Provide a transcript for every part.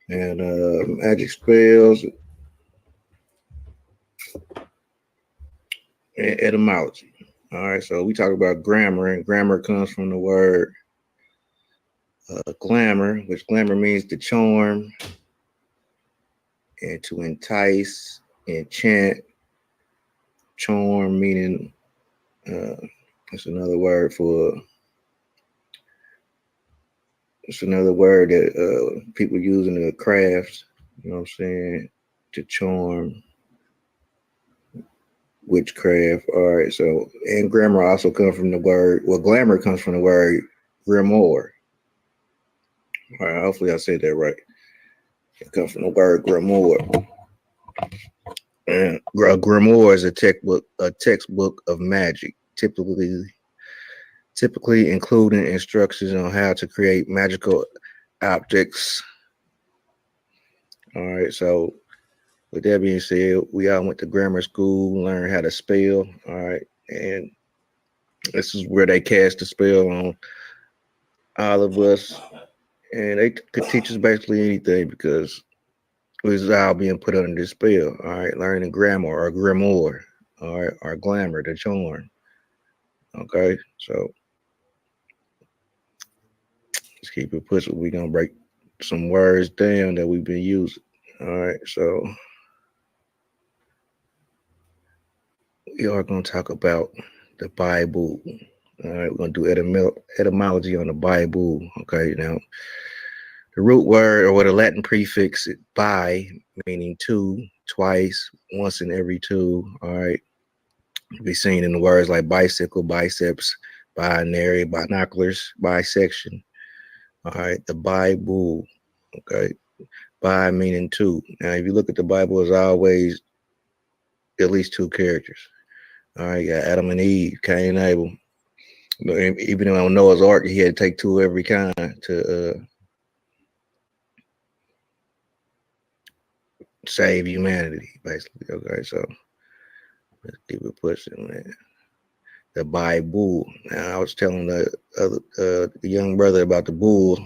and magic spells and etymology. All right, so we talk about grammar, and grammar comes from the word glamour, which glamour means to charm and to entice, enchant, charm meaning uh, it's another word for it's another word that people use in the crafts. You know what I'm saying? To charm, witchcraft. All right. So and grammar also comes from the word. Well, glamour comes from the word grimoire. All right. Hopefully, I said that right. It comes from the word grimoire. And a grimoire is a textbook of magic, typically including instructions on how to create magical objects. All right. So with that being said, we all went to grammar school, learned how to spell. All right. And this is where they cast the spell on all of us. And they could teach us basically anything because it was all being put under this spell. All right. Learning grammar or grimoire. All right. Or glamour, the charm. Okay. So let's keep it pushing. We're going to break some words down that we've been using. All right. So we are going to talk about the Bible. All right, we're gonna do etymology on the Bible. Okay, now the root word or the Latin prefix bi, meaning two, twice, once in every two. All right, be seen in the words like bicycle, biceps, binary, binoculars, bisection. All right, the Bible. Okay, bi meaning two. Now, if you look at the Bible, it's always at least two characters. All right, you got Adam and Eve, Cain and Abel. Even though on Noah's Ark, he had to take two of every kind to save humanity, basically. Okay, so let's keep it pushing, man. The Bible. Now, I was telling the young brother about the bull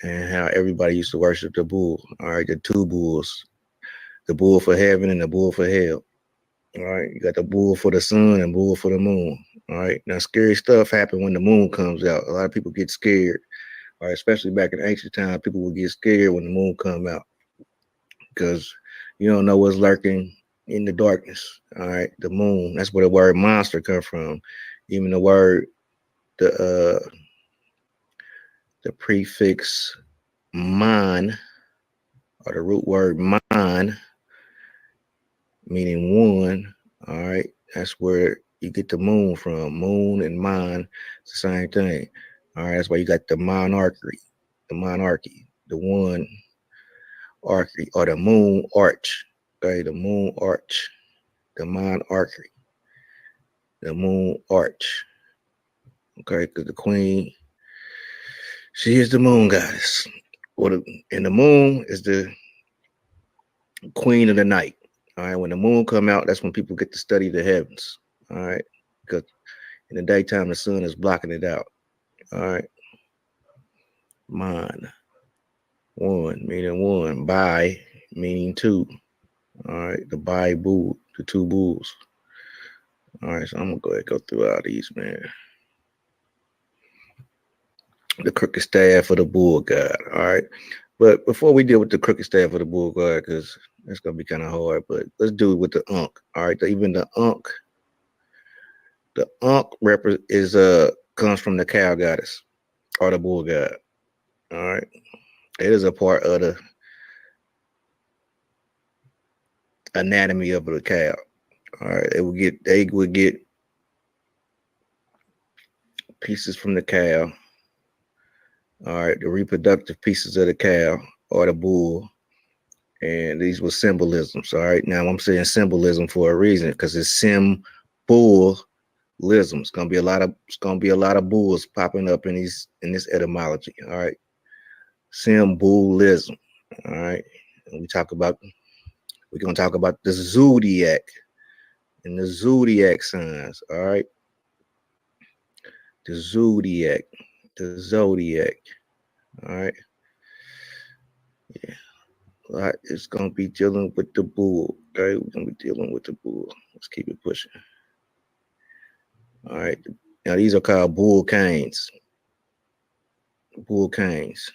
and how everybody used to worship the bull. All right, the two bulls, the bull for heaven and the bull for hell. All right, you got the bull for the sun and bull for the moon. All right, now scary stuff happen when the moon comes out. A lot of people get scared. All right, especially back in ancient times, people would get scared when the moon come out because you don't know what's lurking in the darkness. All right, the moon. That's where the word monster come from. Even the word the the prefix mon or the root word mon, meaning one. All right, that's where you get the moon from. Moon and mon, it's the same thing. All right, that's why you got the one archery or the moon arch. Okay, the moon arch, the monarchy, the moon arch. Okay, because the queen, she is the moon goddess. And the moon is the queen of the night. All right, when the moon come out, that's when people get to study the heavens. All right, because in the daytime the sun is blocking it out. All right, mon, one meaning one, by meaning two. All right, the Bible, the two bulls. All right, so I'm gonna go ahead and go through all these, man. The crooked staff of the bull god. All right. But before we deal with the crooked staff of the bull god, because it's gonna be kind of hard, but let's do it with the Ankh. All right. Even the Ankh is comes from the cow goddess or the bull god. All right. It is a part of the anatomy of the cow. All right. They would get pieces from the cow. All right, the reproductive pieces of the cow or the bull, and these were symbolisms. All right, now I'm saying symbolism for a reason because it's symbolism. It's gonna be a lot of bulls popping up in this etymology. All right, symbolism. All right, and we're gonna talk about the zodiac and the zodiac signs. All right, the zodiac, the zodiac. All right. Yeah, it's gonna be dealing with the bull. Okay, we're gonna be dealing with the bull. Let's keep it pushing. All right. Now these are called bull canes. Bull canes.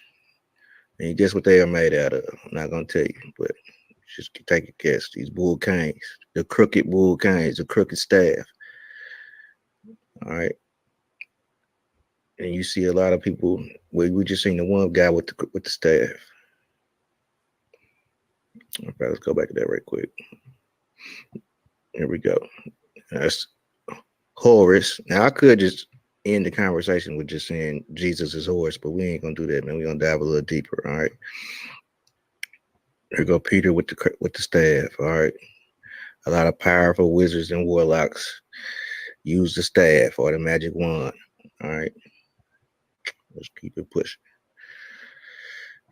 And guess what they are made out of? I'm not gonna tell you, but just take a guess. These bull canes, the crooked bull canes, the crooked staff. All right. And you see a lot of people. Well, we just seen the one guy with the staff. Okay, let's go back to that right quick. Here we go. That's Horus. Now I could just end the conversation with just saying Jesus is Horus, but we ain't gonna do that, man. We're gonna dive a little deeper. All right. Here go Peter with the staff. All right. A lot of powerful wizards and warlocks use the staff or the magic wand. All right. Let's keep it pushing.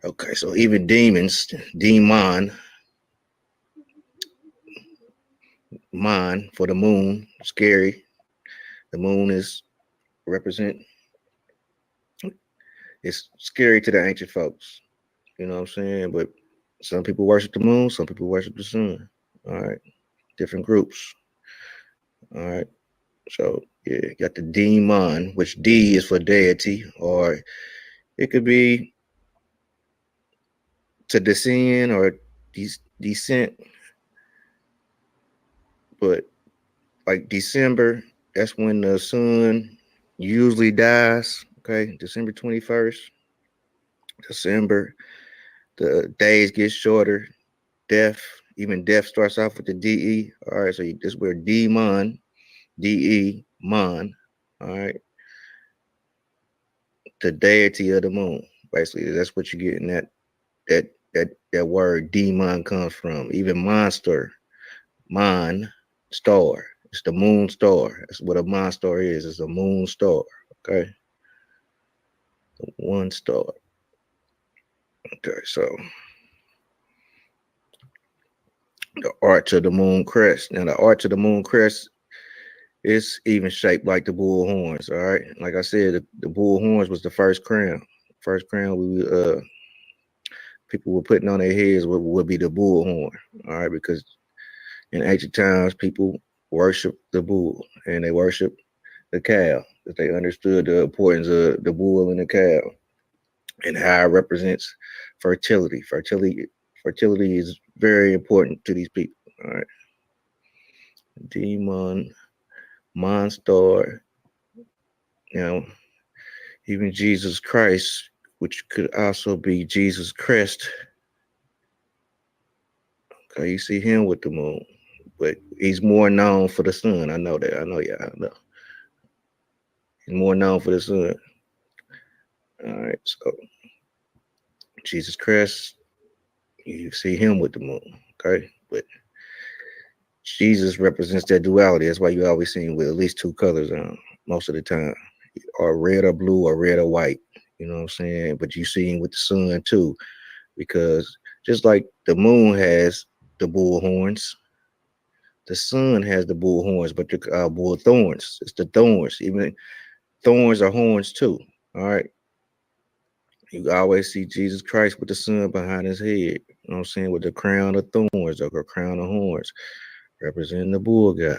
Okay, so even demons, mon for the moon, scary. The moon is represent. It's scary to the ancient folks. You know what I'm saying? But some people worship the moon, some people worship the sun. All right, different groups. All right. So yeah, you got the demon, which D is for deity, or it could be to descend or descent. But like December, that's when the sun usually dies. Okay, December 21st. December, the days get shorter. Death, even death starts off with the DE. All right, so this is where demon, DE, mon. All right, the deity of the moon. Basically, that's what you get in that word demon comes from. Even monster, mon, star. It's the moon star. That's what a monster is. It's a moon star. Okay, one star. Okay, so the arch of the moon crest. Now, the arch of the moon crest is even shaped like the bull horns. All right, like I said, the bull horns was the first crown. First crown people were putting on their heads would be the bull horn. All right, because in ancient times, people worshiped the bull and they worshiped the cow. That they understood the importance of the bull and the cow and how it represents fertility. Fertility is very important to these people. All right. Demon, Monstar, you know, even Jesus Christ, which could also be Jesus Christ. Okay, you see him with the moon, but he's more known for the sun. I know that. I know, yeah, I know. He's more known for the sun. All right, so Jesus Christ, you see him with the moon. Okay, but Jesus represents that duality. That's why you always see him with at least two colors on most of the time, or red or blue or red or white. You know what I'm saying? But you see him with the sun too, because just like the moon has the bull horns, the sun has the bull horns, but the bull thorns. It's the thorns. Even thorns are horns too. All right. You always see Jesus Christ with the sun behind his head. You know what I'm saying? With the crown of thorns or a crown of horns, representing the bull god.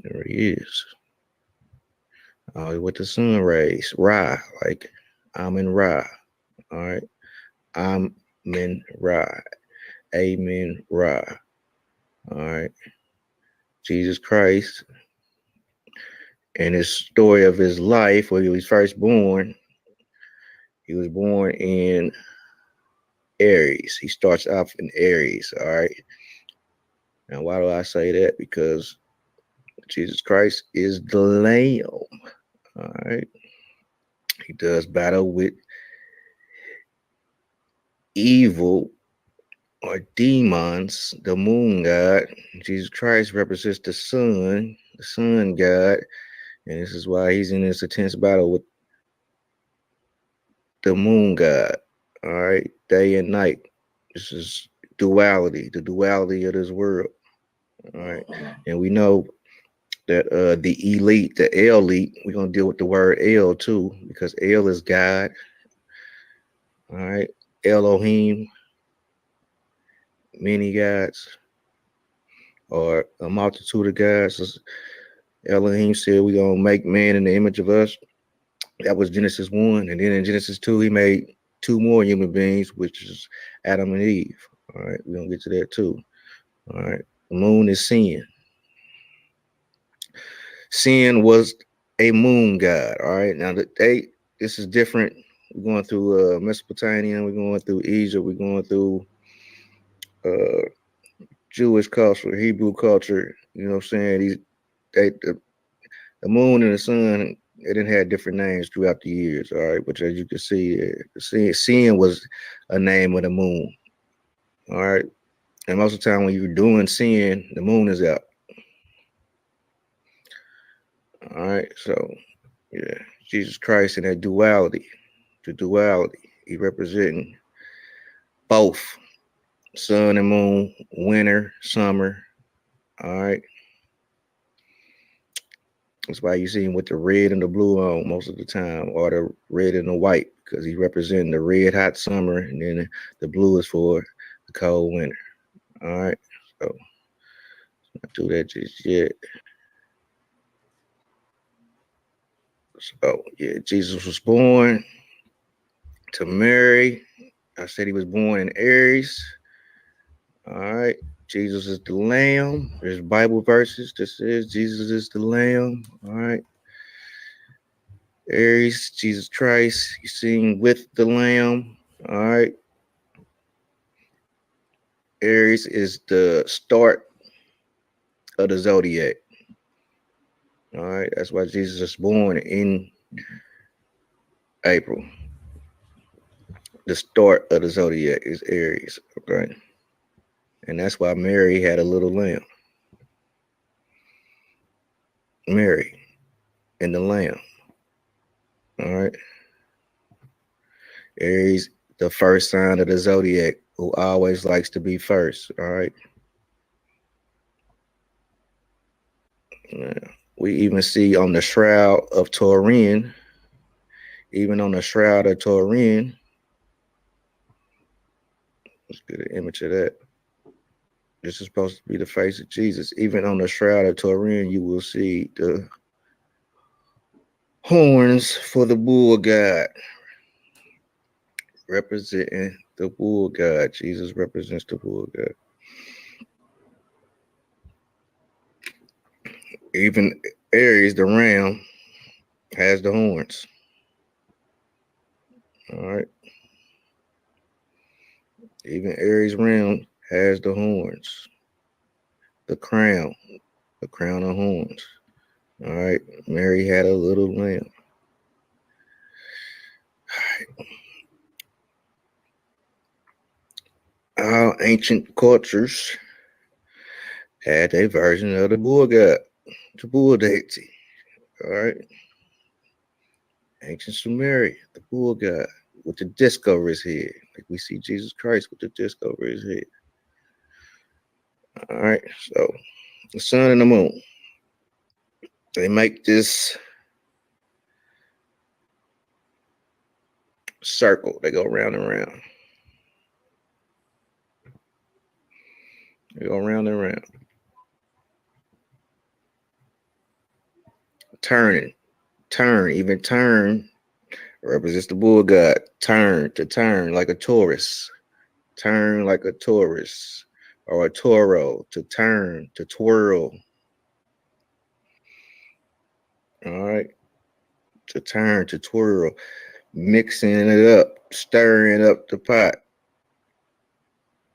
There he is. With the sun rays. Ra, like Amen Ra. All right. Amen Ra. Amen Ra. All right. Jesus Christ and his story of his life when he was first born. He was born in Aries. He starts off in Aries. All right. Now, why do I say that? Because Jesus Christ is the Lamb. All right. He does battle with evil or demons, the moon god. Jesus Christ represents the sun god. And this is why he's in this intense battle with the moon god. All right. Day and night. This is duality, the duality of this world. All right. And we know that the elite, the elite, we're gonna deal with the word L too, because L is God. All right. Elohim, many gods, or a multitude of gods. Elohim said we're gonna make man in the image of us. That was Genesis 1. And then in Genesis 2, he made two more human beings, which is Adam and Eve. All right, we're gonna get to that too. All right. The moon is sin. Sin was a moon god. All right. Now this is different. We're going through Mesopotamia, we're going through Egypt, we're going through uh Jewish culture, Hebrew culture, you know what I'm saying? The moon and the sun, they didn't have different names throughout the years, all right. But as you can see, sin was a name of the moon. All right. And most of the time when you're doing sin, the moon is out. All right. So yeah, Jesus Christ in that duality, the duality, he representing both sun and moon, winter, summer. All right. That's why you see him with the red and the blue on most of the time, or the red and the white, because he's representing the red hot summer, and then the blue is for the cold winter. All right. So not do that just yet. So yeah, Jesus was born to Mary. I said he was born in Aries. All right. Jesus is the Lamb. There's Bible verses that says Jesus is the Lamb. All right. Aries, Jesus Christ, you sing with the Lamb. All right. Aries is the start of the zodiac. All right. That's why Jesus is born in April. The start of the zodiac is Aries. Okay. And that's why Mary had a little lamb. Mary and the lamb. All right. Aries, the first sign of the zodiac, who always likes to be first. All right. Yeah. We even see on the shroud of Turin, even on the shroud of Turin, let's get an image of that. This is supposed to be the face of Jesus. Even on the shroud of Turin, you will see the horns for the bull god, representing the bull god. Jesus represents the bull god. Even Aries, the ram, has the horns. All right. Even Aries ram has the horns. The crown of horns. All right. Mary had a little lamb. All ancient cultures had a version of the bull god, the bull deity. All right. Ancient Sumeria, the bull god with the disc over his head. Like we see Jesus Christ with the disc over his head. All right. So the sun and the moon, they make this circle. They go round and round. They go round and round. Turning, even turn represents the bull god. Turn, to turn like a Taurus. Turn like a Taurus or a Toro, to turn, to twirl. All right. To turn, to twirl. Mixing it up, stirring up the pot.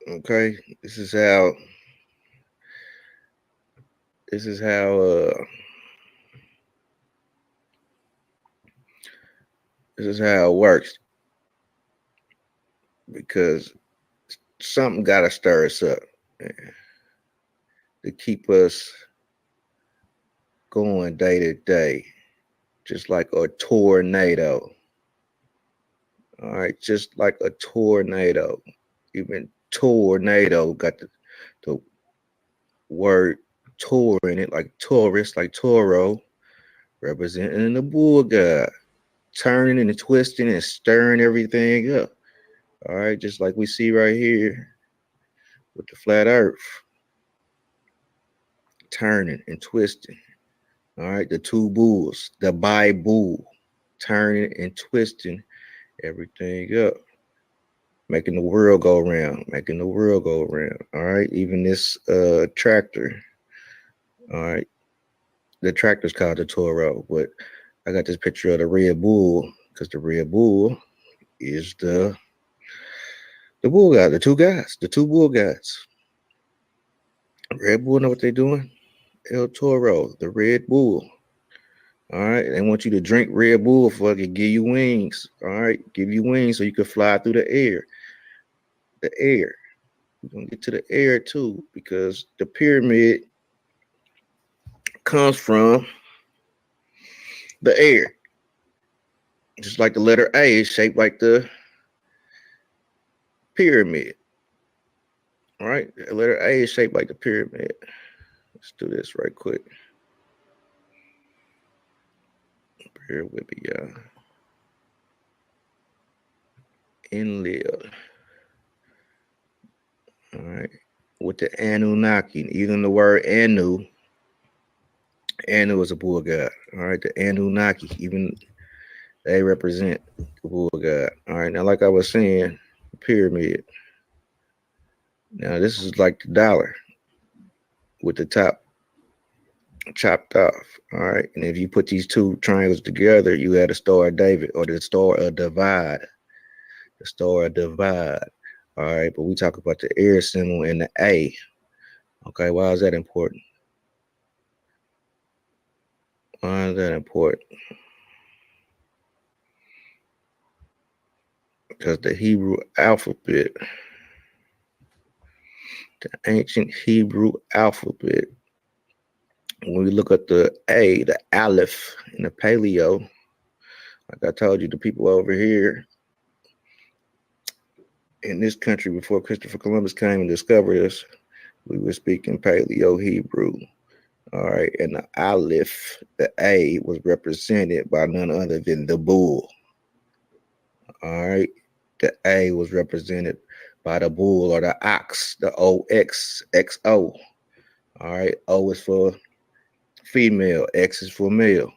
Okay. This is how this is how it works, because something gotta stir us up to keep us going day to day, just like a tornado. All right, just like a tornado. Even tornado got the word tor in it, like Taurus, like Toro, representing the bull god, turning and twisting and stirring everything up. All right, just like we see right here with the flat earth turning and twisting. All right, the two bulls, the Bible turning and twisting everything up, making the world go around, making the world go around. All right, even this tractor. All right, the tractor's called the Toro, but I got this picture of the Red Bull because the Red Bull is the bull guy, the two bull guys. Red Bull know what they're doing? El Toro, the Red Bull. All right, they want you to drink Red Bull for it can give you wings. All right, give you wings so you can fly through the air. The air. We're gonna get to the air too because the pyramid comes from the air. Just like the letter A is shaped like the pyramid. All right, the letter A is shaped like the pyramid. Let's do this right quick. Bear with me, y'all. Enlil. All right. With the Anunnaki, even the word Anu is a bull god. All right. The Anunnaki, even they represent the bull god. All right. Now, like I was saying, pyramid. Now, this is like the dollar with the top chopped off. All right. And if you put these two triangles together, you had the Star of David or the Star of Divide. The Star of Divide. All right. But we talk about the air symbol and the A. Okay. Why is that important? Why is that important? Because the Hebrew alphabet, the ancient Hebrew alphabet, when we look at the A, the Aleph in the Paleo, like I told you, the people over here in this country before Christopher Columbus came and discovered us, we were speaking Paleo Hebrew. All right, and the Aleph, the A, was represented by none other than the bull. All right, the A was represented by the bull or the ox, the OXXO. All right, O is for female, X is for male.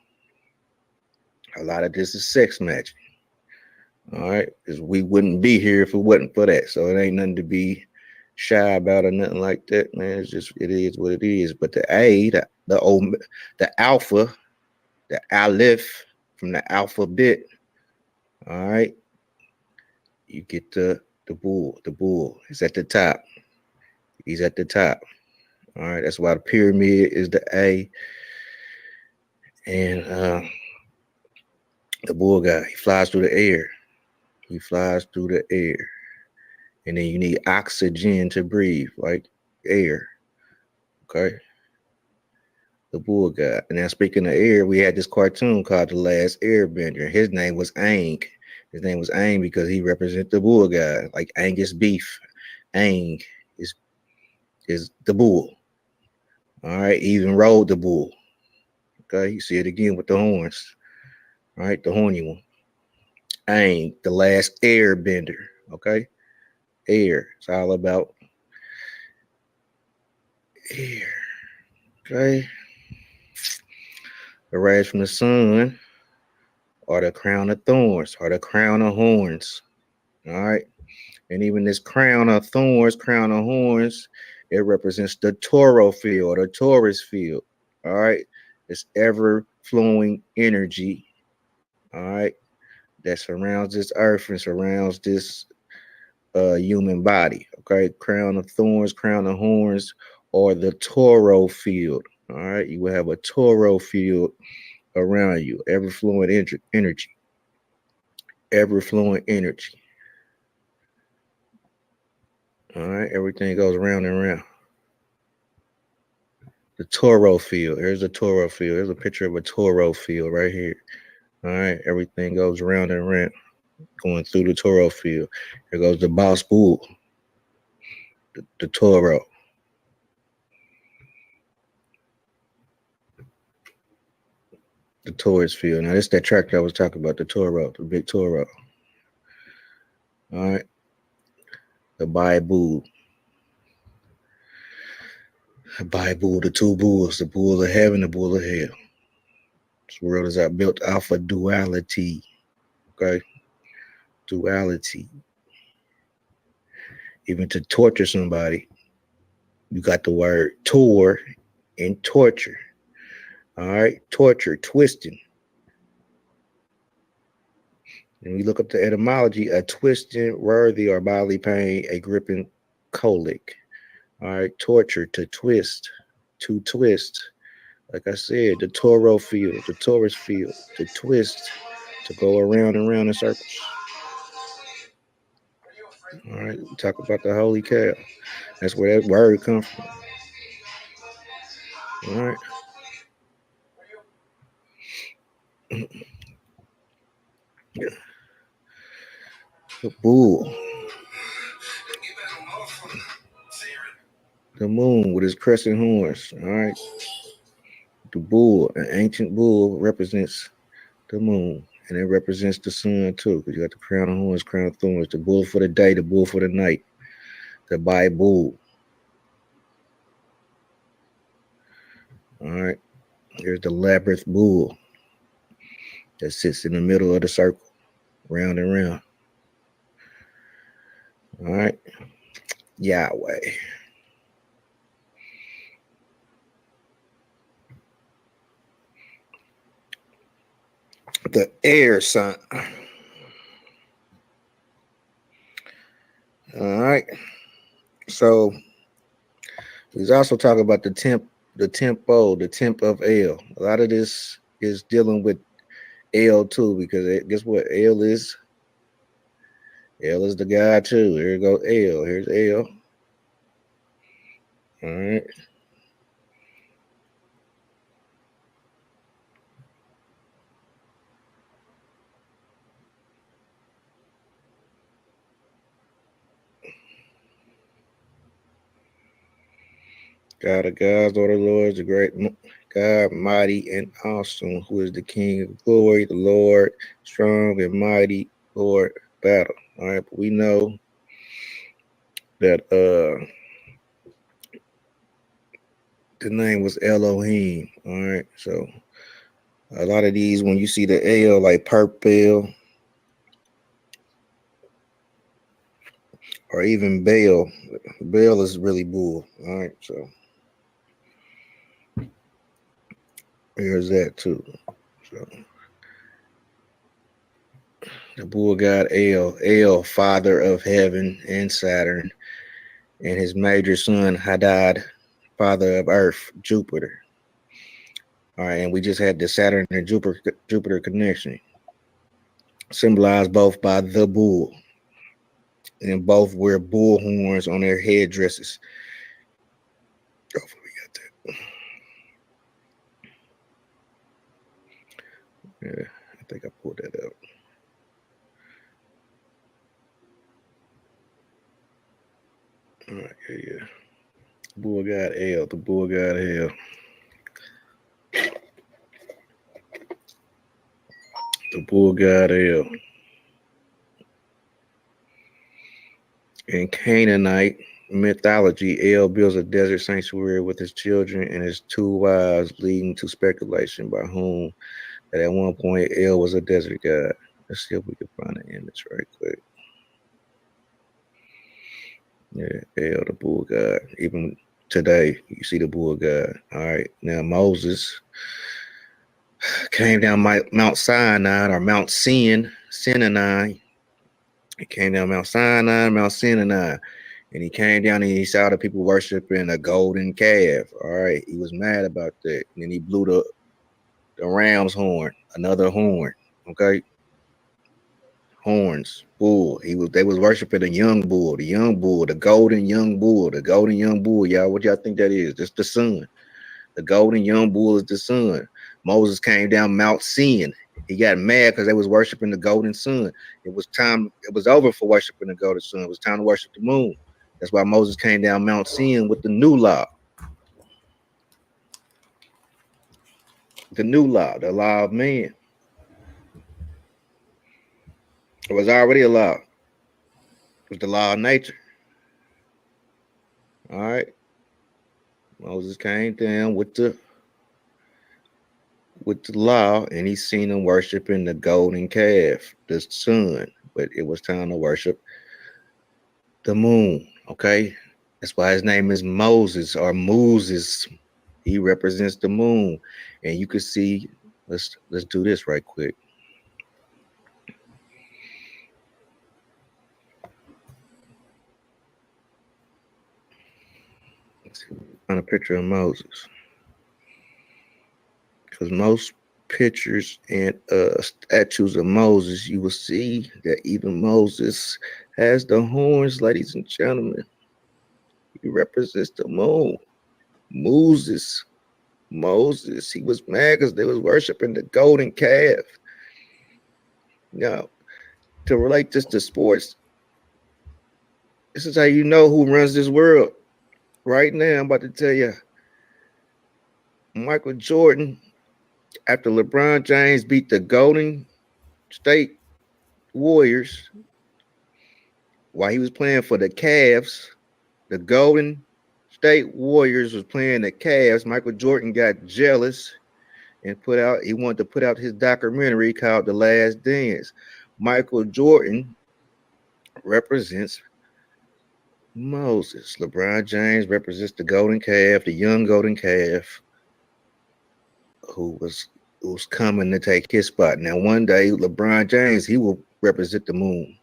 A lot of this is sex matching. All right, because we wouldn't be here if it wasn't for that. So it ain't nothing to be shy about or nothing like that, man. It's just it is what it is. But the A, the alpha, the aleph from the alphabet. All right, you get the bull. The bull is at the top. He's at the top. All right, that's why the pyramid is the A, and the bull guy. He flies through the air. He flies through the air. And then you need oxygen to breathe, like air. Okay. The bull god. And now speaking of air, we had this cartoon called The Last Airbender. His name was Aang. His name was Aang because he represents the bull god, like Angus beef. Aang is the bull. All right. He even rode the bull. Okay. You see it again with the horns. All right. The horny one. Aang, the last airbender. Okay. Air. It's all about air. Okay. The rays from the sun are the crown of thorns, or the crown of horns. All right. And even this crown of thorns, crown of horns, it represents the Toro field, or the Taurus field. All right. It's ever flowing energy. All right. That surrounds this earth and surrounds this human body. Okay. Crown of thorns, crown of horns, or the Toro field. All right. You will have a Toro field around you, ever flowing energy, ever flowing energy. All right. Everything goes round and round. The Toro field. Here's a Toro field. There's a picture of a Toro field right here. All right. Everything goes round and round, going through the Toro field. Here goes the boss bull, the Toro. The Taurus field. Now, this is that tractor I was talking about, the Toro, the big Toro. All right. The Bible. The Bible, the two bulls, the bull of heaven, the bull of hell. This world is built off of duality. Okay? Duality. Even to torture somebody, you got the word tor and torture. All right? Torture, twisting. And we look up the etymology, a twisting, worthy, or bodily pain, a gripping colic. All right, torture, to twist, to twist. Like I said, the toro field, the Taurus field, to twist, to go around and around in circles. All right, we talk about the holy cow. That's where that word comes from. All right. The bull. The moon with its crescent horns. All right. The bull, an ancient bull, represents the moon. And it represents the sun too. Because you got the crown of horns, crown of thorns, the bull for the day, the bull for the night. The Bible. All right. Here's the labyrinth bull that sits in the middle of the circle, round and round. All right. Yahweh. The air sign. All right. So he's also talking about the tempo, the temp of El. A lot of this is dealing with El too, because guess what? El is the guy too. Here goes El. Here's El. All right. God of gods, Lord of lords, the great God, mighty and awesome, who is the King of glory, the Lord, strong and mighty, Lord, battle. All right, but we know that the name was Elohim. All right, so a lot of these, when you see the L like purple or even Baal, Baal is really bull. All right, so here's that too. So the bull god El, father of heaven and Saturn, and his major son Hadad, father of Earth, Jupiter. All right, and we just had the Saturn and Jupiter connection, symbolized both by the bull, and both wear bull horns on their headdresses. Hopefully we got that. Yeah, I think I pulled that up. All right, yeah. Bull god El, the bull god hell. The bull god El. In Canaanite mythology, El builds a desert sanctuary with his children and his two wives, leading to speculation by whom that at one point El was a desert god. Let's see if we can find an image right quick. Yeah, El, the bull god. Even today, you see the bull god. All right, now Moses came down Mount Sinai or Mount Sinai. He came down Mount Sinai, Mount Sinai. And he came down and he saw the people worshiping a golden calf. All right. He was mad about that. And then he blew the ram's horn, another horn. Okay. Horns, bull. They was worshiping the young bull, the golden young bull, Y'all, what y'all think that is? That's the sun. The golden young bull is the sun. Moses came down Mount Sin. He got mad because they was worshiping the golden sun. It was time. It was over for worshiping the golden sun. It was time to worship the moon. That's why Moses came down Mount Sin with the new law. The new law, the law of man. It was already a law. It was the law of nature. All right. Moses came down with the law, and he seen them worshiping the golden calf, the sun. But it was time to worship the moon. Okay, that's why his name is Moses or Moses. He represents the moon, and you can see. Let's do this right quick. On a picture of Moses, because most pictures and statues of Moses, you will see that even Moses has the horns, ladies and gentlemen. He represents the moon. Moses, Moses, he was mad because they was worshiping the golden calf. Now, to relate this to sports, this is how you know who runs this world. Right now, I'm about to tell you, Michael Jordan, after LeBron James beat the Golden State Warriors, while he was playing for the Cavs, the Golden State Warriors was playing the Cavs. Michael Jordan got jealous and he wanted to put out his documentary called The Last Dance. Michael Jordan represents Moses. LeBron James represents the golden calf, the young golden calf who was coming to take his spot. Now one day LeBron James, he will represent the moon.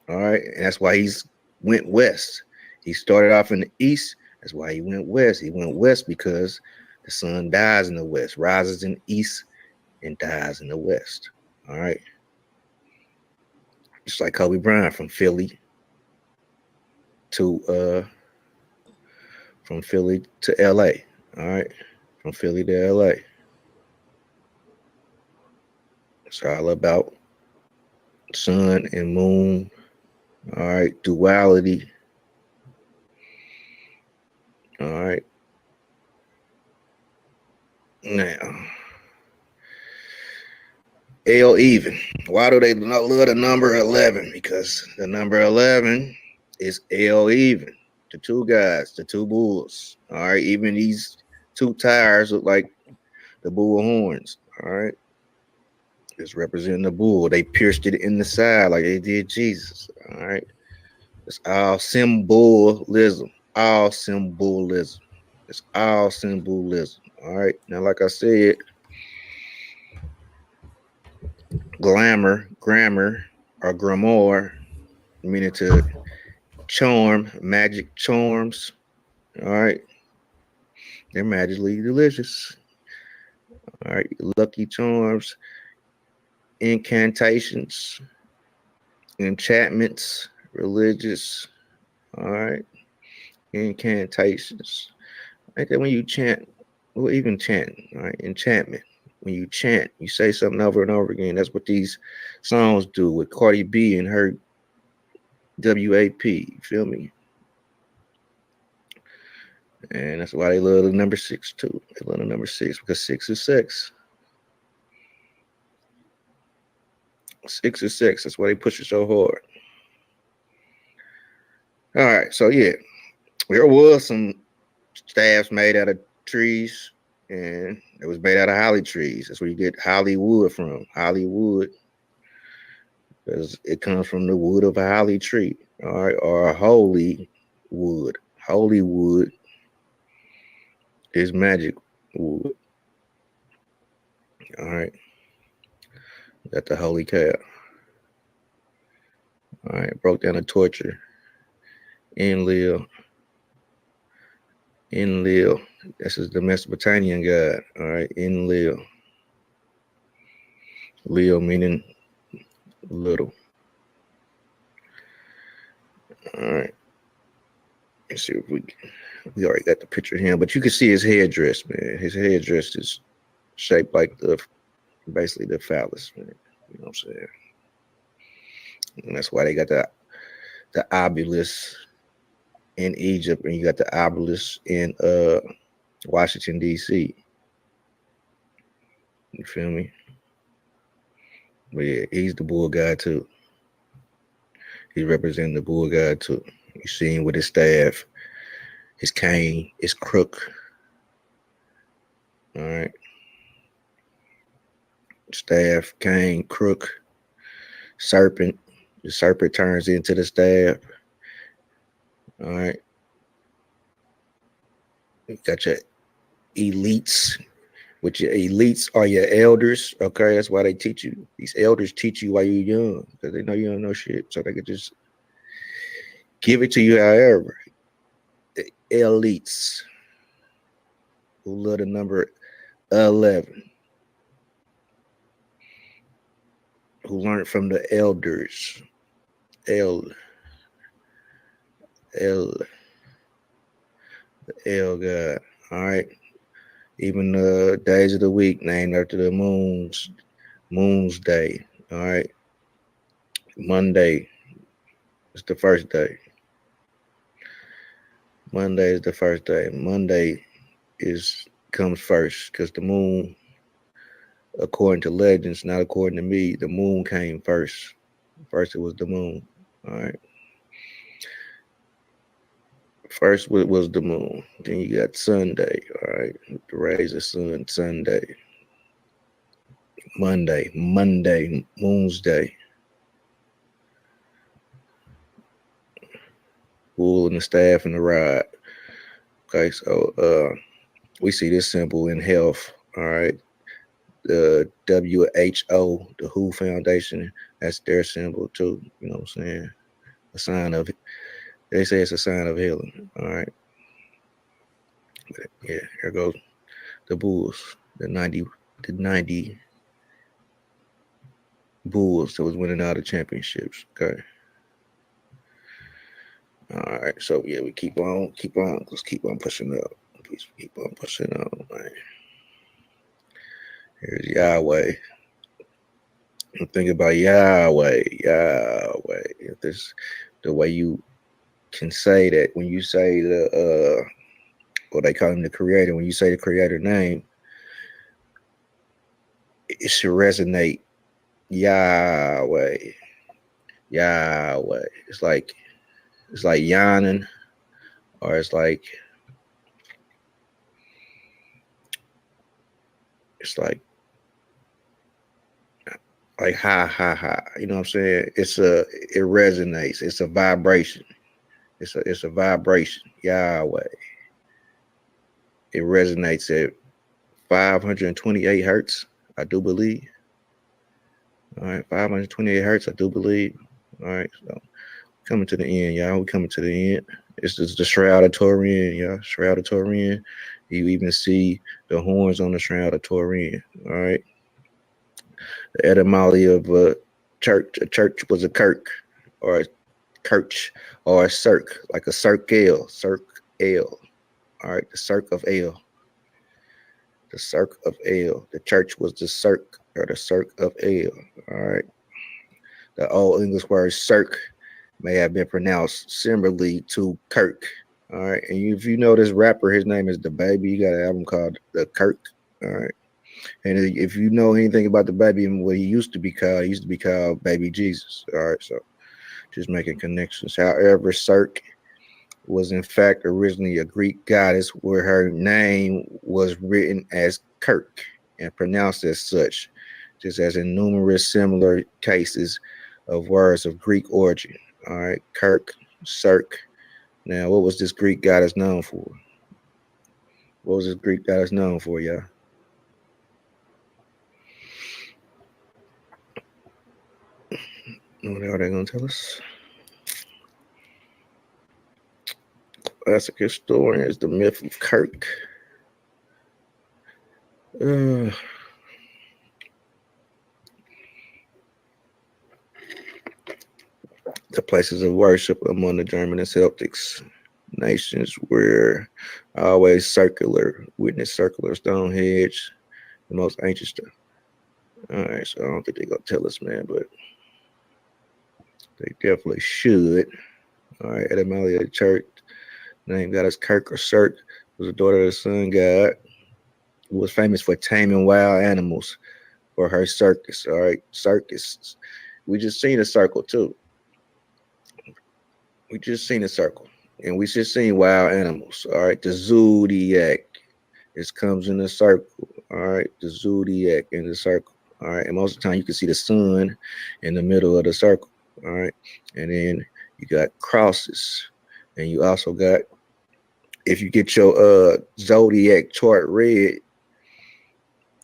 All right. And that's why he's went west. He started off in the east. That's why he went west. He went west because the sun dies in the west, rises in the east, and dies in the west. All right. Just like Kobe Bryant from Philly to LA. All right. From Philly to LA. It's all about sun and moon. All right. Duality. All right. Now, L even. Why do they love the number 11? Because the number 11 is L even. The two guys, the two bulls. All right. Even these two tires look like the bull horns. All right. It's representing the bull. They pierced it in the side like they did Jesus. All right. It's all symbolism. All symbolism. It's all symbolism. All right. Now, like I said, grammar, or grimoire, meaning to charm, magic charms. All right. They're magically delicious. All right. Lucky charms, incantations, enchantments, religious. All right. Incantations. Like that when you chant, or even chant, all right? Enchantment. When you chant, you say something over and over again. That's what these songs do with Cardi B and her WAP. You feel me? And that's why they love the number 6 too. They love the number 6 because 6 is sex. 6 is sex. That's why they push it so hard. All right. So yeah, there was some staffs made out of trees, and it was made out of holly trees. That's where you get Hollywood from. Hollywood, because it comes from the wood of a holly tree, all right, or a holy wood. Holy wood is magic wood. All right, got the holy cow. All right, broke down the torture. Enlil. Enlil. This is the Mesopotamian god. All right, Enlil. Lil meaning little. All right. Let's see if we already got the picture of him, but you can see his headdress, man. His headdress is shaped like basically the phallus, man. You know what I'm saying? And that's why they got the obelisk in Egypt, and you got the obelisk in Washington D.C. You feel me? But yeah, he's the bull god too. He's representing the bull god too. You see him with his staff. His cane is crook. All right. Staff, cane, crook, serpent. The serpent turns into the staff. All right. You got your elites, which your elites are your elders. Okay. That's why they teach you. These elders teach you while you're young because they know you don't know shit. So they can just give it to you however. The elites who love the number 11, who learned from the elders. El God. All right. Even the days of the week named after the moon's day. All right. Monday is the first day. Monday is the first day. Monday comes first because the moon, according to legends, not according to me, the moon came first. First it was the moon. All right. First was the moon. Then you got Sunday. All right. The rays of sun. Sunday. Monday, Moon's Day. Bull and the staff and the rod. Okay, so we see this symbol in health. All right. The WHO, the WHO Foundation, that's their symbol too. You know what I'm saying? A sign of it. They say it's a sign of healing. All right. But yeah, here goes the Bulls. The 90 Bulls that was winning all the championships. Okay. All right, so yeah, we keep on, let's keep on pushing up. Please keep on pushing on, man. Here's Yahweh. Think about Yahweh. If this the way you can say that when you say the what they call him, the creator, when you say the creator name, it should resonate. Yahweh. It's like yawning, or it's like ha ha ha. You know what I'm saying? It resonates. It's a vibration. It's a vibration. Yahweh. It resonates at 528 hertz, I do believe. All right, 528 hertz, I do believe. All right, so coming to the end, y'all. We coming to the end. It's just the Shroud of Turin, y'all. Shroud of Turin. You even see the horns on the Shroud of Turin. All right. The etymology of a church. A church was a kirk, or a kirch, or a cirque, like a circle. All right, the cirque of El. The cirque of El. The church was the cirque, or the cirque of El. All right. The Old English word cirque may have been pronounced similarly to Kirk. All right. And if you know this rapper, his name is The Baby. You got an album called The Kirk. All right. And if you know anything about The Baby and what he used to be called Baby Jesus. All right. So just making connections. However, Cirque was in fact originally a Greek goddess where her name was written as Kirk and pronounced as such, just as in numerous similar cases of words of Greek origin. All right, Kirk, Cirque. Now, what was this Greek goddess known for? What was this Greek goddess known for, y'all? What are they gonna tell us? Classic historians, the myth of Kirk. The places of worship among the German and Celtics nations were always circular. Witness circular Stonehenge, the most ancient stuff. All right, so I don't think they're gonna tell us, man, but they definitely should. All right, etymology of the church, name goddess Kirk or Cirque, was a daughter of the sun god, who was famous for taming wild animals for her circus. All right, circus. We just seen a circle too. We just seen a circle. And we should see wild animals. All right, the zodiac. It comes in a circle. All right, the zodiac in the circle. All right, and most of the time you can see the sun in the middle of the circle. All right, and then you got crosses, and you also got, if you get your zodiac chart read,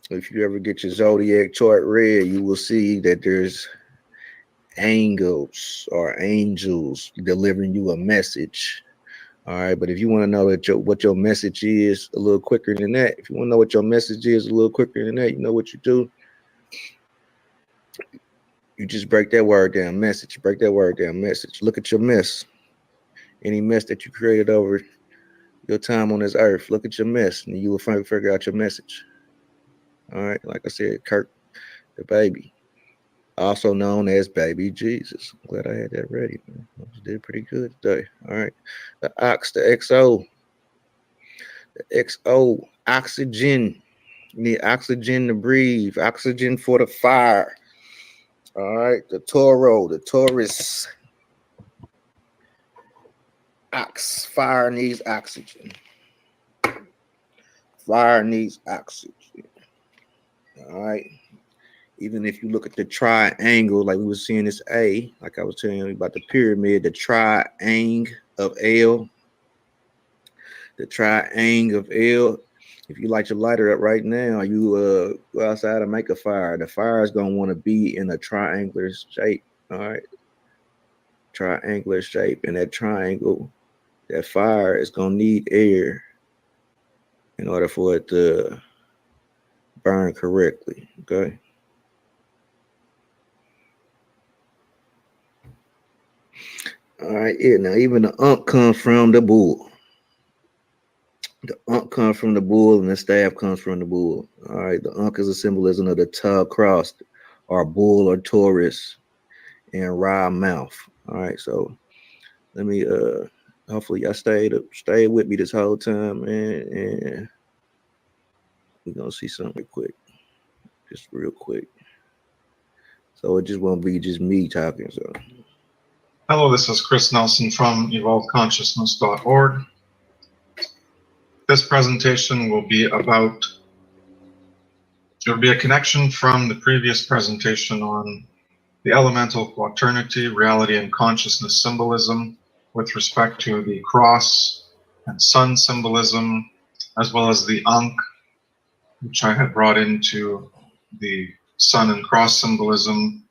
if you ever get your zodiac chart read, you will see that there's angels or angels delivering you a message. All right, but if you want to know what your message is a little quicker than that, if you want to know what your message is a little quicker than that, you know what you do? You just break that word down, message. Break that word down, message. Look at your mess. Any mess that you created over your time on this earth, look at your mess, and you will figure out your message. All right, like I said, Kirk, the baby, also known as Baby Jesus. I'm glad I had that ready, man. I did pretty good today. All right, the ox, the XO, oxygen. You need oxygen to breathe, oxygen for the fire. All right, the Toro, the Taurus. Ox, fire needs oxygen. Fire needs oxygen. All right. Even if you look at the triangle, like we were seeing this A, like I was telling you about the pyramid, the triangle of L, the triangle of L. If you light your lighter up right now, you go outside and make a fire. The fire is gonna want to be in a triangular shape. All right, triangular shape, and that triangle, that fire is gonna need air in order for it to burn correctly. Okay. All right, yeah. Now even the unk comes from the bull. The unk comes from the bull, and the staff comes from the bull. All right, the unk is a symbolism of the tug cross, or bull or Taurus, and raw mouth. All right, so let me hopefully y'all stayed with me this whole time, man, and we're gonna see something quick, just real quick. So it just won't be just me talking. So hello, this is Chris Nelson from evolvedconsciousness.org. This presentation will be a connection from the previous presentation on the elemental quaternity, reality and consciousness symbolism with respect to the cross and sun symbolism, as well as the Ankh, which I had brought into the sun and cross symbolism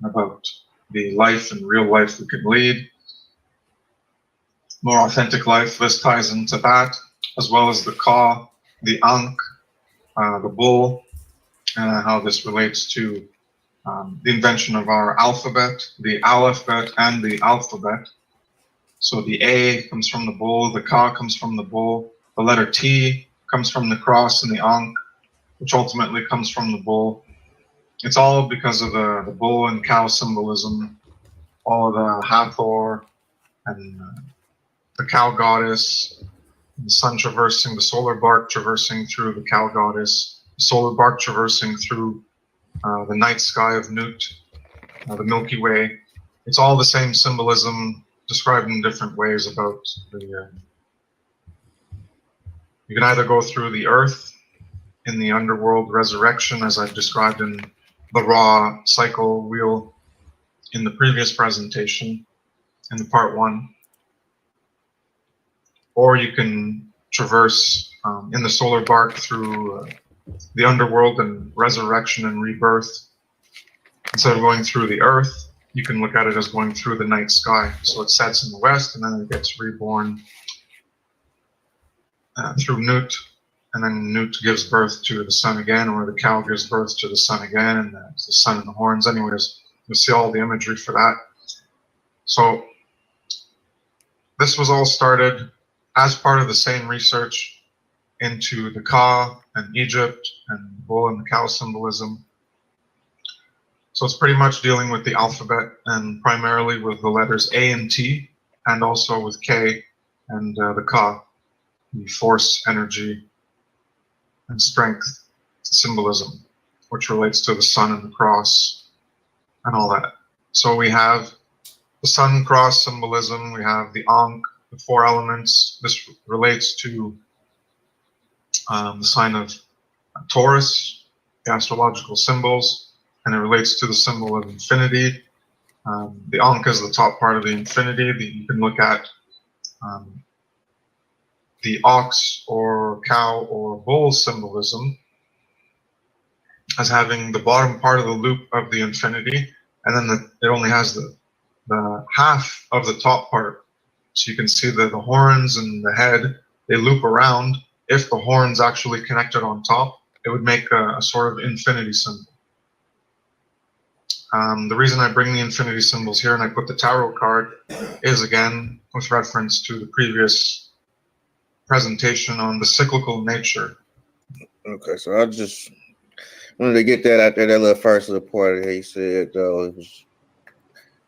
about the life and real life we can lead, more authentic life. This ties into that, as well as the Ka, the Ankh, the bull, and how this relates to the invention of our alphabet, the alphabet and the alphabet. So the A comes from the bull, the Ka comes from the bull, the letter T comes from the cross and the Ankh, which ultimately comes from the bull. It's all because of the bull and cow symbolism, all of the Hathor and the cow goddess, the sun traversing, the solar bark traversing through the cow goddess, the solar bark traversing through the night sky of Nut, the Milky Way. It's all the same symbolism described in different ways about the. You can either go through the earth in the underworld resurrection, as I've described in the raw cycle wheel in the previous presentation, in the part 1, or you can traverse in the solar bark through the underworld and resurrection and rebirth. Instead of going through the earth, you can look at it as going through the night sky. So it sets in the west, and then it gets reborn through Nut, and then Nut gives birth to the sun again, or the cow gives birth to the sun again, and the sun and the horns. Anyways, you'll see all the imagery for that. So this was all started as part of the same research into the Ka and Egypt and the bull and the cow symbolism. So it's pretty much dealing with the alphabet and primarily with the letters A and T, and also with K and the Ka, the force, energy, and strength symbolism, which relates to the sun and the cross and all that. So we have the sun cross symbolism, we have the Ankh, the four elements. This relates to the sign of Taurus, the astrological symbols, and it relates to the symbol of infinity. The Ankh is the top part of the infinity. You can look at the ox or cow or bull symbolism as having the bottom part of the loop of the infinity, and then it only has the half of the top part. So you can see that the horns and the head, they loop around. If the horns actually connected on top, it would make a sort of infinity symbol. The reason I bring the infinity symbols here and I put the tarot card is, again, with reference to the previous presentation on the cyclical nature. Okay, so I just wanted to get that out there, that little first little part of it. He said, though,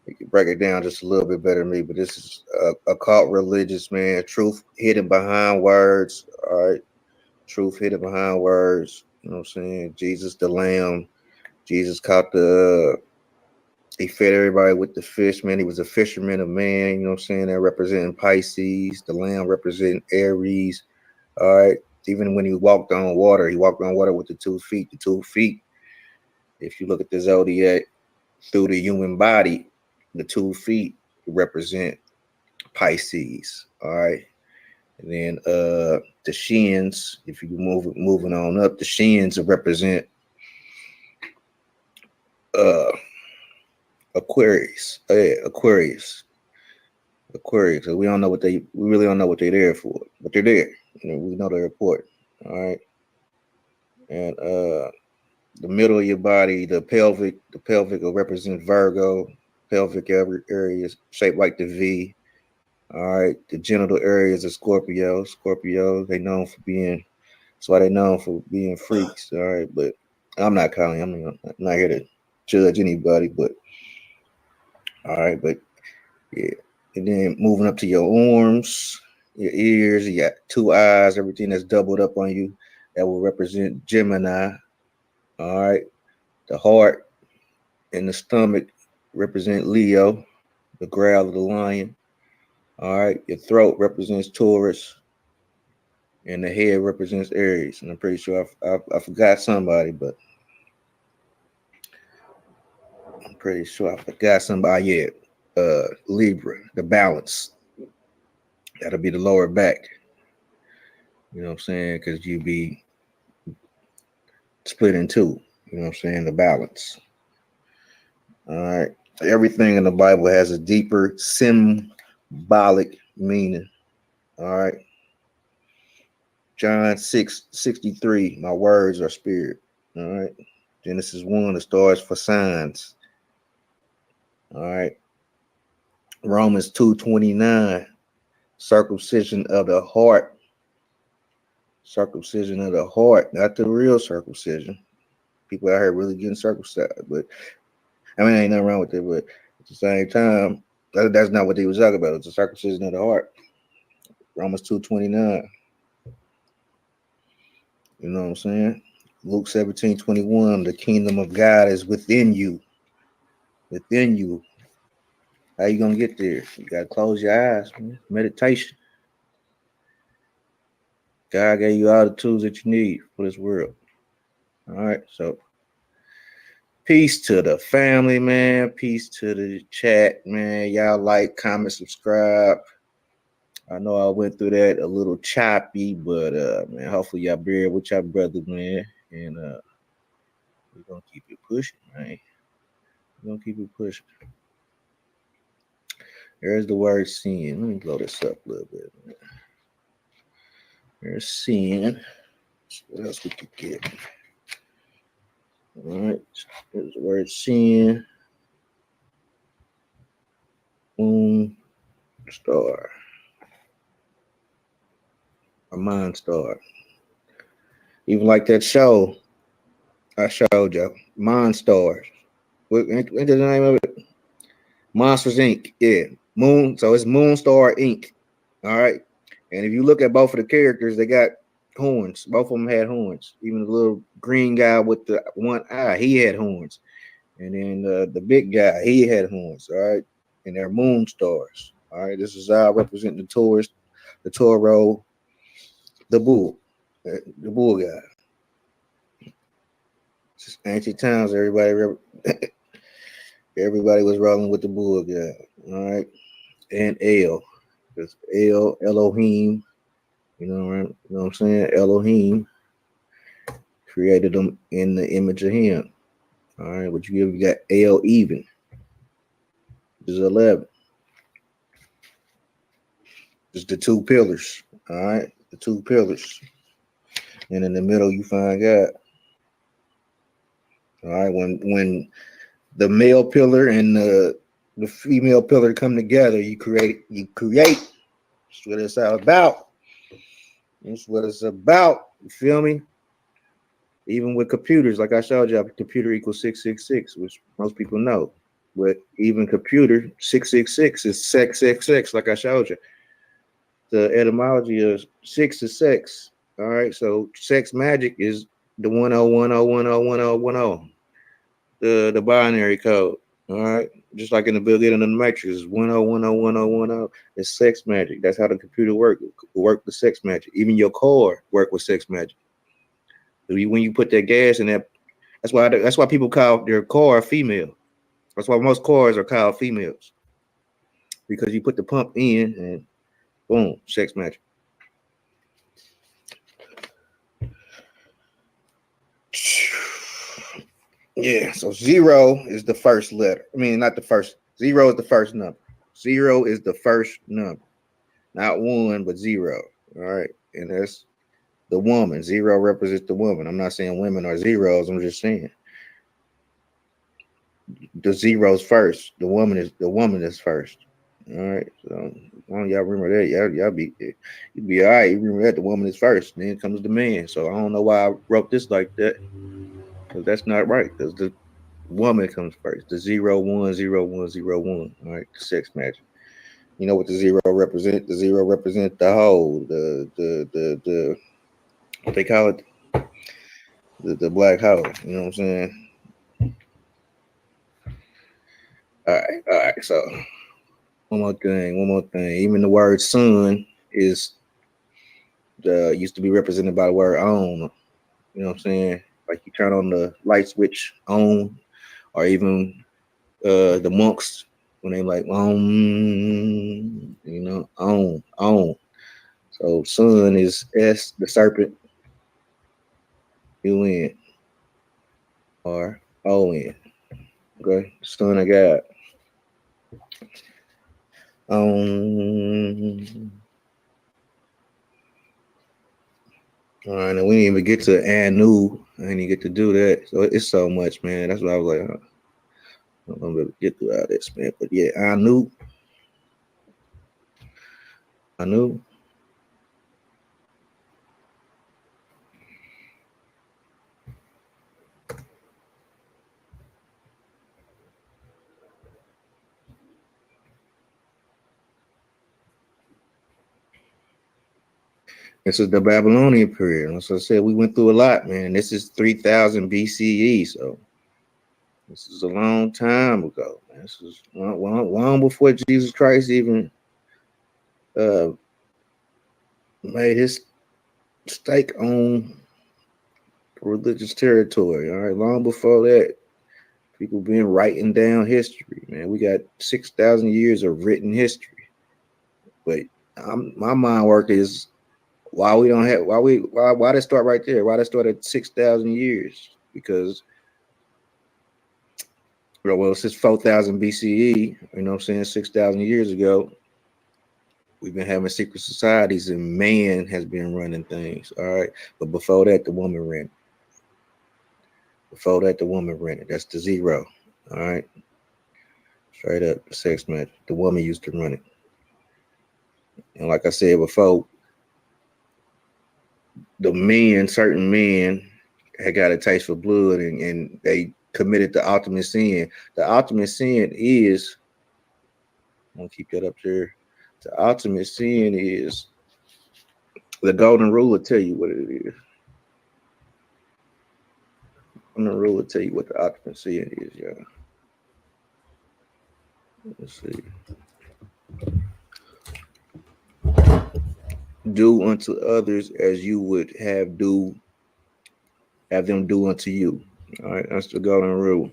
you can break it down just a little bit better than me, but this is occult religious, man. Truth hidden behind words, all right? Truth hidden behind words, you know what I'm saying? Jesus the Lamb. Jesus caught he fed everybody with the fish, man. He was a fisherman of man, you know what I'm saying? That representing Pisces, the Lamb representing Aries, all right? Even when he walked on water with the 2 feet. The 2 feet, if you look at the zodiac through the human body, the 2 feet represent Pisces, all right? And then the shins, if you moving on up, the shins represent Aquarius. Aquarius. So we really don't know what they're there for, but they're there. You know, we know they're important. All right. And the middle of your body, the pelvic will represent Virgo. Pelvic area is shaped like the V. All right. The genital areas of Scorpio. They known for being. That's why they're known for being freaks. All right. But I'm not not here to judge anybody, but all right. But yeah. And then moving up to your arms, your ears, you got 2 eyes, everything that's doubled up on you. That will represent Gemini. All right. The heart and the stomach represent Leo, the growl of the lion. All right. Your throat represents Taurus. And the head represents Aries. And I'm pretty sure I forgot somebody, but I'm pretty sure I forgot somebody. Yeah. Libra, the balance. That'll be the lower back. You know what I'm saying? Because you be split in two. You know what I'm saying? The balance. All right. Everything in the Bible has a deeper symbolic meaning. All right. John 6:63. My words are spirit. All right. Genesis 1, the stars for signs. All right. Romans 2:29. Circumcision of the heart. Circumcision of the heart, not the real circumcision. People out here really getting circumcised, but I mean, ain't nothing wrong with it. But at the same time, that's not what they was talking about. It's the circumcision of the heart. Romans 2:29. You know what I'm saying? Luke 17:21. The kingdom of God is within you. Within you. How you gonna get there? You gotta close your eyes, man. Meditation. God gave you all the tools that you need for this world. All right, so peace to the family, man. Peace to the chat, man. Y'all like, comment, subscribe. I know I went through that a little choppy, but man, hopefully y'all bear with y'all brother, man. And we're gonna keep it pushing, man. We're gonna keep it pushing. There's the word sin. Let me blow this up a little bit, man. There's sin. What else we could get? All right, there's the word sin. Moon star. A mind star. Even like that show I showed you, Monstars. What is the name of it? Monsters Inc. Yeah, Moon. So it's Moonstar Inc. All right. And if you look at both of the characters, they got horns. Both of them had horns. Even the little green guy with the one eye, he had horns. And then the big guy, he had horns. All right. And they're moon stars. All right, this is how I represent the Taurus, the Toro, the bull, the bull guy. Just ancient times, everybody was rolling with the bull guy. All right, and El, it's El Elohim. You know, right? You know what I'm saying? Elohim created them in the image of Him. All right, what you got El even, which is 11. Just the two pillars. All right, the two pillars, and in the middle you find God. All right, when the male pillar and the female pillar come together, you create. That's what it's all about. That's what it's about. You feel me? Even with computers, like I showed you, a computer equals 666, which most people know. But even computer 666 is sex, sex, sex, like I showed you. The etymology of six is sex. All right, so sex magic is the 1010101010. The binary code. All right, just like in the beginning of the Matrix, 10101010. It's sex magic. That's how the computer work with sex magic. Even your car work with sex magic. When you put that gas in that, that's why people call their car female. That's why most cars are called females, because you put the pump in and boom, sex magic. Yeah, so zero is the first letter. I mean, not the first. Zero is the first number. Zero is the first number, not one, but zero. All right, and that's the woman. Zero represents the woman. I'm not saying women are zeros. I'm just saying the zeros first. The woman is first. All right, so well, y'all remember that. Y'all be all right. You remember that the woman is first, then comes the man. So I don't know why I wrote this like that, because that's not right. Because the woman comes first. The 0 1 0 1 0 1. All right, the sex magic. You know what the zero represent? The zero represent the whole, the what they call it, the black hole. You know what I'm saying? All right. So one more thing. Even the word sun is used to be represented by the word on. You know what I'm saying? Like you turn on the light switch on, or even the monks when they like on. So sun is S, the serpent, UN, or ON. Okay, son of God. All right, and we didn't even get to Anu. I didn't even get to do that. So it's so much, man. That's why I was like, I'm gonna be able to get through all this, man. But yeah, Anu. This is the Babylonian period. As I said, we went through a lot, man. This is 3000 BCE, so this is a long time ago, man. This is long before Jesus Christ even uh, made his stake on religious territory. All right, long before that, people been writing down history, man. We got 6,000 years of written history. But my mind work is why we don't have why they start right there? Why they start at 6,000 years? Because well, since 4,000 BCE, you know what I'm saying, 6,000 years ago, we've been having secret societies and man has been running things. All right. But before that, the woman ran. Before that, the woman ran it. That's the zero. All right. Straight up, the sex match. The woman used to run it. And like I said before, certain men had got a taste for blood and they committed the ultimate sin. The ultimate sin is, I'm gonna keep that up there. The ultimate sin is the golden rule will tell you what it is. The rule will tell you what the ultimate sin is, y'all. Let's see. do unto others as you would have them do unto you. All right, that's the golden rule.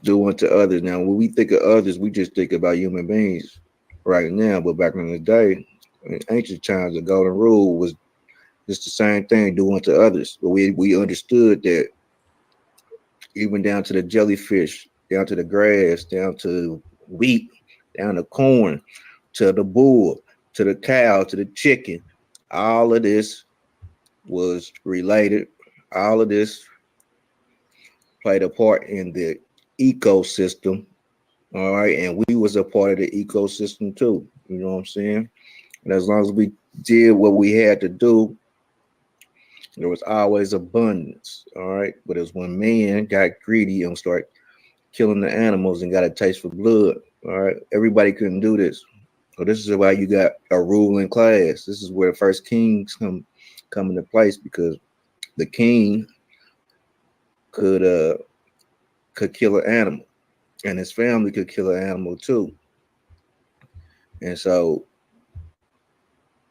Do unto others. Now, when we think of others, we just think about human beings right now. But back in the day, in ancient times, the golden rule was just the same thing, do unto others. But we understood that even down to the jellyfish, down to the grass, down to wheat, down to corn, to the bull, to the cow, to the chicken, all of this was related. All of this played a part in the ecosystem. All right. And we was a part of the ecosystem too. You know what I'm saying? And as long as we did what we had to do, there was always abundance. All right. But it's when man got greedy and started killing the animals and got a taste for blood. All right. Everybody couldn't do this. So this is why you got a ruling class. This is where the first kings come into place, because the king could could kill an animal, and his family could kill an animal too. And so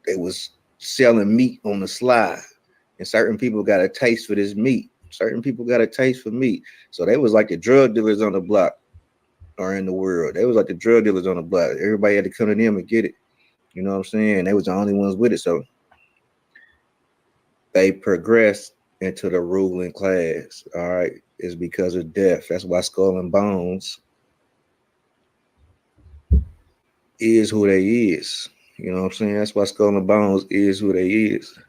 they was selling meat on the sly, and certain people got a taste for this meat. Certain people got a taste for meat. So they was like the drug dealers on the block or in the world. They was like the drug dealers on the block. Everybody had to come to them and get it. You know what I'm saying? They was the only ones with it. So they progressed into the ruling class. All right. It's because of death. That's why Skull and Bones is who they is. You know what I'm saying? That's why Skull and Bones is who they is.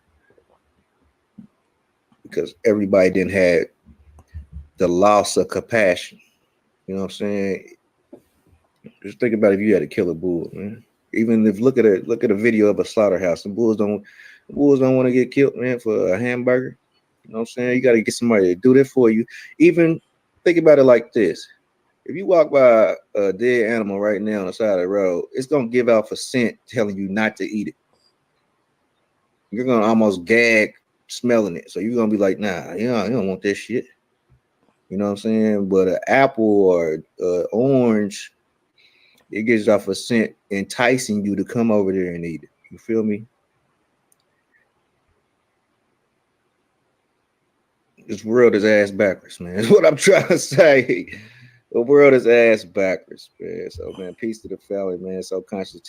Because everybody didn't have the loss of compassion. You know what I'm saying? Just think about if you had to kill a bull, man. Even if look at a video of a slaughterhouse, the bulls don't want to get killed, man, for a hamburger. You know what I'm saying? You got to get somebody to do that for you. Even think about it like this: if you walk by a dead animal right now on the side of the road, it's gonna give off a scent telling you not to eat it. You're gonna almost gag smelling it. So you're gonna be like, nah, you don't want this shit. You know what I'm saying? But an apple or orange, it gives off a scent enticing you to come over there and eat it. You feel me? This world is ass backwards, man. That's what I'm trying to say. The world is ass backwards, man. So, man, peace to the family, man. So conscious